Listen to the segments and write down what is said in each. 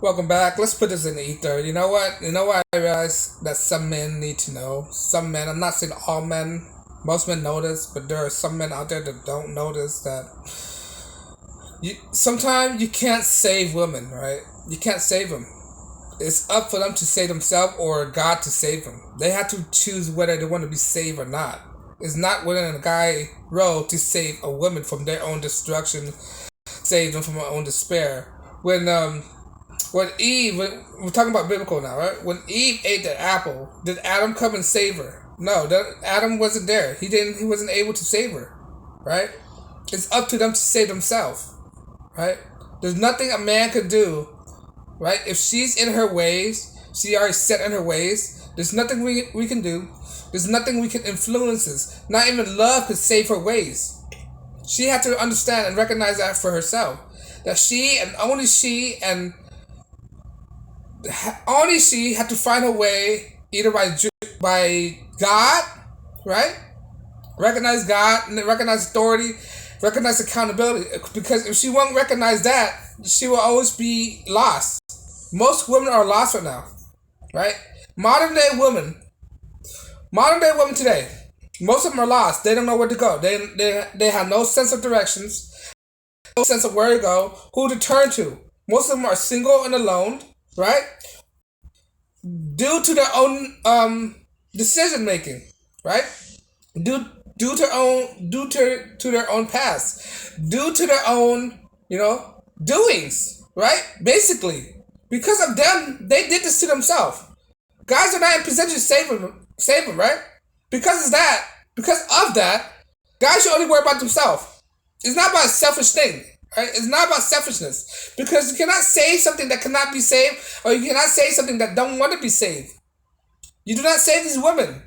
Welcome back. Let's put this in the ether. You know what? You know what I realize that some men need to know. Some men, I'm not saying all men, most men know this, but there are some men out there that don't notice that sometimes you can't save women, right? You can't save them. It's up for them to save themselves or God to save them. They have to choose whether they want to be saved or not. It's not within a guy role to save a woman from their own destruction, save them from their own despair. When Eve, we're talking about biblical now, right? When Eve ate the apple, did Adam come and save her? No, Adam wasn't there. He didn't. He wasn't able to save her, right? It's up to them to save themselves, right? There's nothing a man could do, right? If she's in her ways, she already set in her ways. There's nothing we can do. There's nothing we can influence. Not even love could save her ways. She had to understand and recognize that for herself. That she and only she had to find her way either by God, right? Recognize God and then recognize authority, recognize accountability. Because if she won't recognize that, she will always be lost. Most women are lost right now, right? Modern day women, modern day women today, most of them are lost. They don't know where to go. They have no sense of directions, no sense of where to go, who to turn to. Most of them are single and alone, right? Due to their own decision making, right? Due to their own past, due to their own doings, right? Basically, because of them, they did this to themselves. Guys are not in position to save them, right? Because of that, guys should only worry about themselves. It's not about a selfish thing. Right? It's not about selfishness because you cannot save something that cannot be saved, or you cannot save something that don't want to be saved. You do not save these women,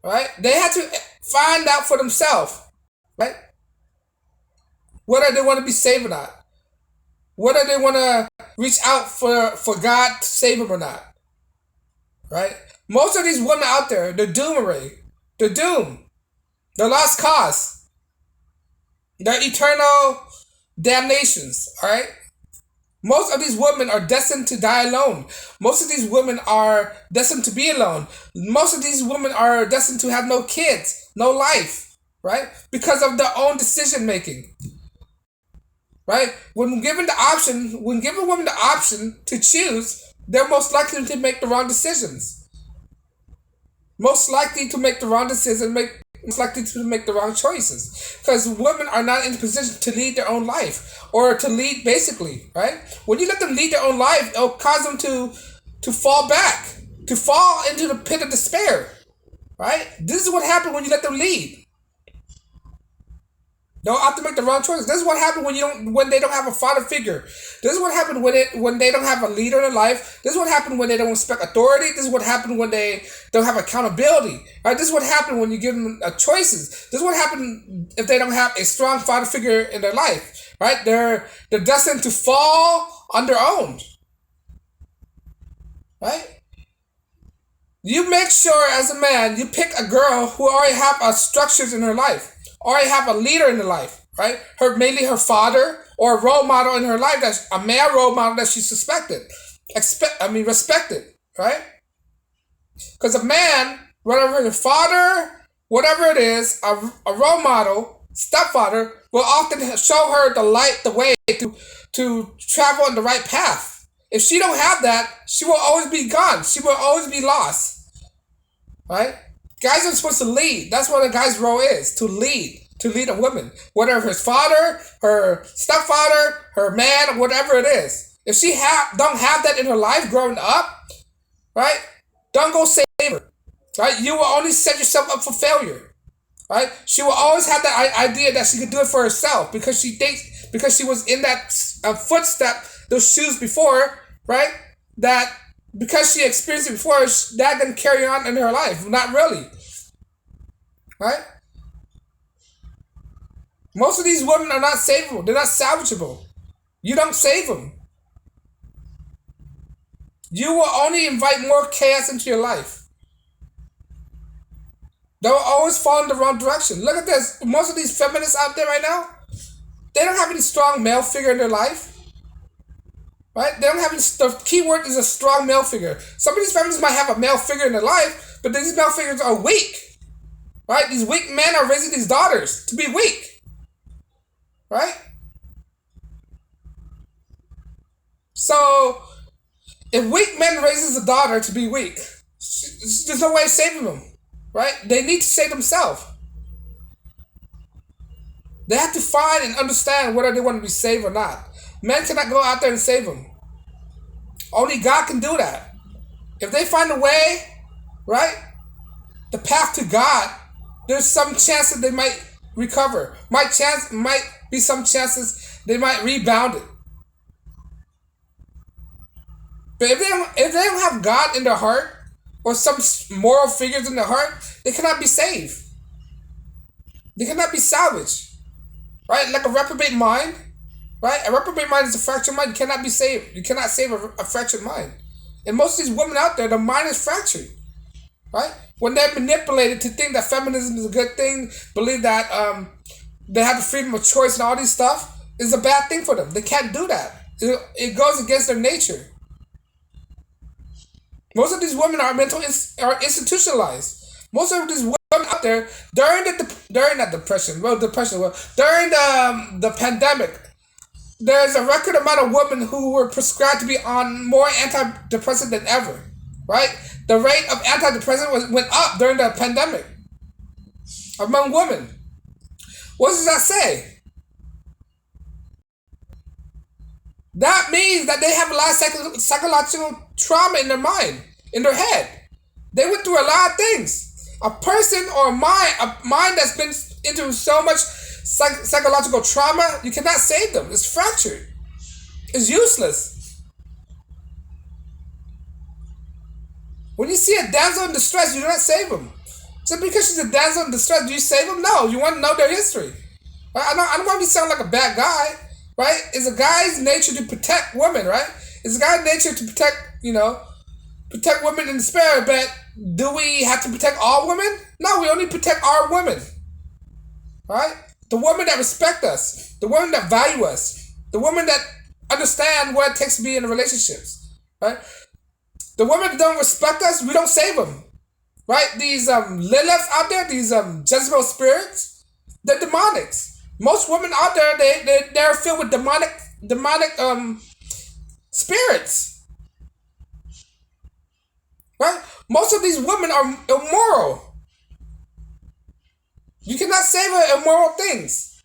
right? They have to find out for themselves, right? Whether they want to be saved or not, whether they want to reach out for God to save them or not, right? Most of these women out there, they're doomed already. They're doomed. They're lost cause. They're eternal damnations, alright? Most of these women are destined to die alone. Most of these women are destined to be alone. Most of these women are destined to have no kids, no life, right? Because of their own decision making, right? When given women the option to choose, they're most likely to make the wrong decisions. Most likely to make the wrong decision, most likely to make the wrong choices because women are not in a position to lead their own life or to lead basically, right? When you let them lead their own life, it'll cause them to fall back, to fall into the pit of despair, right? This is what happens when you let them lead. They'll have to make the wrong choices. This is what happens when they don't have a father figure. This is what happens when they don't have a leader in their life. This is what happens when they don't respect authority. This is what happens when they don't have accountability. Right? This is what happens when you give them choices. This is what happens if they don't have a strong father figure in their life. Right? They're destined to fall on their own. Right? You make sure as a man you pick a girl who already have structures in her life, already have a leader in her life, right? Mainly her father or a role model in her life, that's a male role model that she respected, right? Because a man, whatever the father, whatever it is, a role model, stepfather, will often show her the way to travel in the right path. If she don't have that, she will always be gone. She will always be lost, right? Guys are supposed to lead. That's what a guy's role is, to lead a woman. Whether her father, her stepfather, her man, whatever it is. If she don't have that in her life growing up, right? Don't go save her, right? You will only set yourself up for failure, right? She will always have that idea that she could do it for herself because she was in that footstep, those shoes before, right? That because she experienced it before, that didn't carry on in her life. Not really, right? Most of these women are not savable. They're not salvageable. You don't save them. You will only invite more chaos into your life. They will always fall in the wrong direction. Look at this. Most of these feminists out there right now, they don't have any strong male figure in their life. right? They don't have any, the key word is a strong male figure. Some of these families might have a male figure in their life, but these male figures are weak, right? These weak men are raising these daughters to be weak, right? So if weak men raises a daughter to be weak, there's no way of saving them, right? They need to save themselves. They have to find and understand whether they want to be saved or not. Men cannot go out there and save them. Only God can do that. If they find a way, right, the path to God, there's some chance that they might recover. Might be some chances they might rebound it. But if they don't have God in their heart or some moral figures in their heart, they cannot be saved. They cannot be salvaged, right? Like a reprobate mind, right? A reprobate mind is a fractured mind. You cannot be saved. You cannot save a fractured mind. And most of these women out there, the mind is fractured, right? When they're manipulated to think that feminism is a good thing, believe that they have the freedom of choice and all these stuff, is a bad thing for them. They can't do that. It goes against their nature. Most of these women are are institutionalized. Most of these women out there during the pandemic, there's a record amount of women who were prescribed to be on more antidepressant than ever, right? The rate of antidepressant went up during the pandemic among women. What does that say? That means that they have a lot of psychological trauma in their mind, in their head. They went through a lot of things. A person or a mind that's been into so much psychological trauma, you cannot save them. It's fractured. It's useless. When you see a damsel in distress, you do not save them. Just because she's a damsel in distress, do you save them? No. You want to know their history. I don't want to sound like a bad guy, right? It's a guy's nature to protect women, right? It's a guy's nature to protect women in the spirit, but do we have to protect all women? No, we only protect our women, right? The women that respect us, the women that value us, the women that understand what it takes to be in relationships, right? The women that don't respect us, we don't save them, right? These Liliths out there, these Jezebel spirits, they're demonics. Most women out there, they're filled with demonic spirits, right? Most of these women are immoral. You cannot save immoral things.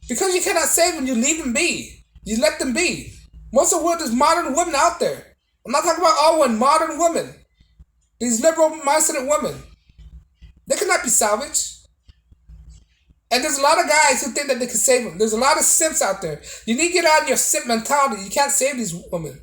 Because you cannot save them, you leave them be. You let them be. Most of what is modern women out there. I'm not talking about all women, modern women. These liberal mindset women. They cannot be salvaged. And there's a lot of guys who think that they can save them. There's a lot of simps out there. You need to get out of your simp mentality. You can't save these women.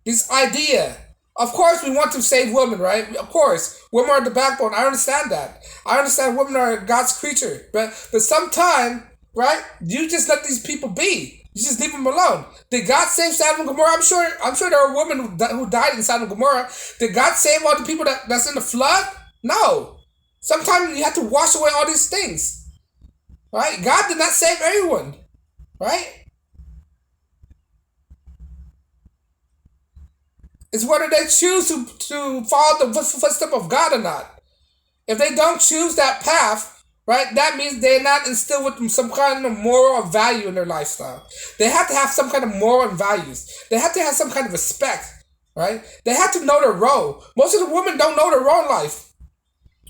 This idea. Of course we want to save women, right? Of course. Women are the backbone. I understand that. I understand women are God's creature. But sometimes, right, you just let these people be. You just leave them alone. Did God save Sodom and Gomorrah? I'm sure there are women who died in Sodom and Gomorrah. Did God save all the people that's in the flood? No. Sometimes you have to wash away all these things. Right? God did not save everyone. Right? It's whether they choose to follow the footstep of God or not. If they don't choose that path, right, that means they're not instilled with them some kind of moral value in their lifestyle. They have to have some kind of moral values. They have to have some kind of respect, right? They have to know their role. Most of the women don't know their role in life,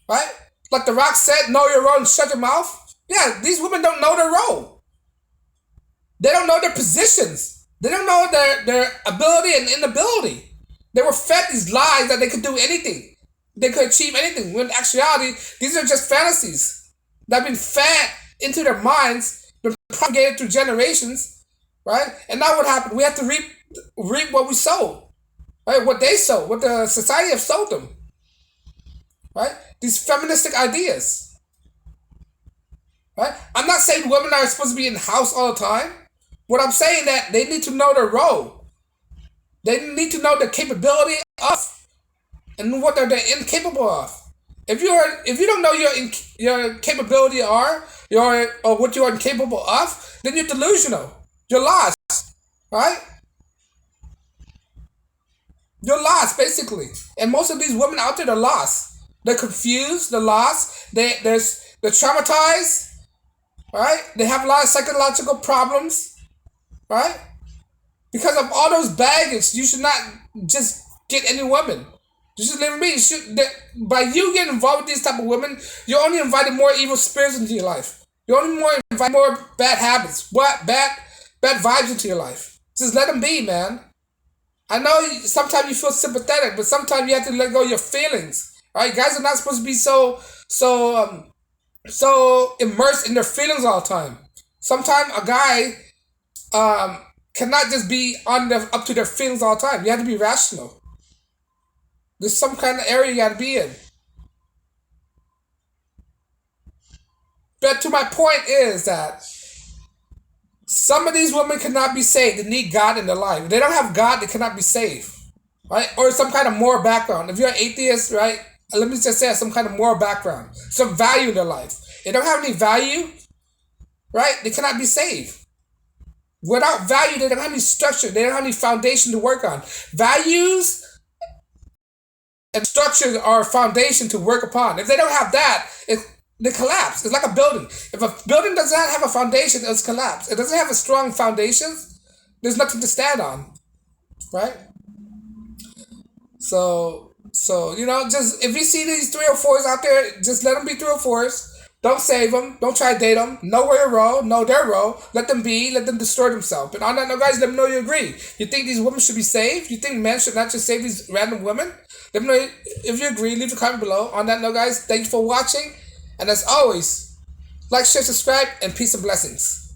right? Like The Rock said, know your role and shut your mouth. Yeah, these women don't know their role. They don't know their positions. They don't know their ability and inability. They were fed these lies that they could do anything. They could achieve anything. When in actuality, these are just fantasies that have been fed into their minds, been propagated through generations, right? And now what happened? We have to reap what we sow, right? What they sow, what the society have sold them, right? These feministic ideas, right? I'm not saying women are supposed to be in the house all the time. What I'm saying that they need to know their role. They need to know the capability of and what they're incapable of. If you don't know your capability are, or what you're incapable of, then you're delusional. You're lost, right? You're lost, basically. And most of these women out there, they're lost. They're confused. They're lost. They're traumatized, right? They have a lot of psychological problems, right? Because of all those baggage, you should not just get any woman. You should leave me. By you getting involved with these type of women, you're only inviting more evil spirits into your life. You're only more inviting more bad habits, bad vibes into your life. Just let them be, man. I know sometimes you feel sympathetic, but sometimes you have to let go of your feelings. All right, guys are not supposed to be so immersed in their feelings all the time. Sometimes a guy cannot just be up to their feelings all the time. You have to be rational. There's some kind of area you got to be in. But to my point is that some of these women cannot be saved. They need God in their life. If they don't have God, they cannot be saved. Right? Or some kind of moral background. If you're an atheist, right? Let me just say some kind of moral background. Some value in their life. If they don't have any value, right? They cannot be saved. Without value, they don't have any structure. They don't have any foundation to work on. Values and structures are a foundation to work upon. If they don't have that, they collapse. It's like a building. If a building does not have a foundation, it's collapsed. It doesn't have a strong foundation, there's nothing to stand on. Right? So just if you see these 304s out there, just let them be 304s. Don't save them. Don't try to date them. Know where your role. Know their role. Let them be. Let them destroy themselves. But on that note, guys, let me know you agree. You think these women should be saved? You think men should not just save these random women? Let me know if you agree. Leave a comment below. On that note, guys, thank you for watching. And as always, like, share, subscribe, and peace and blessings.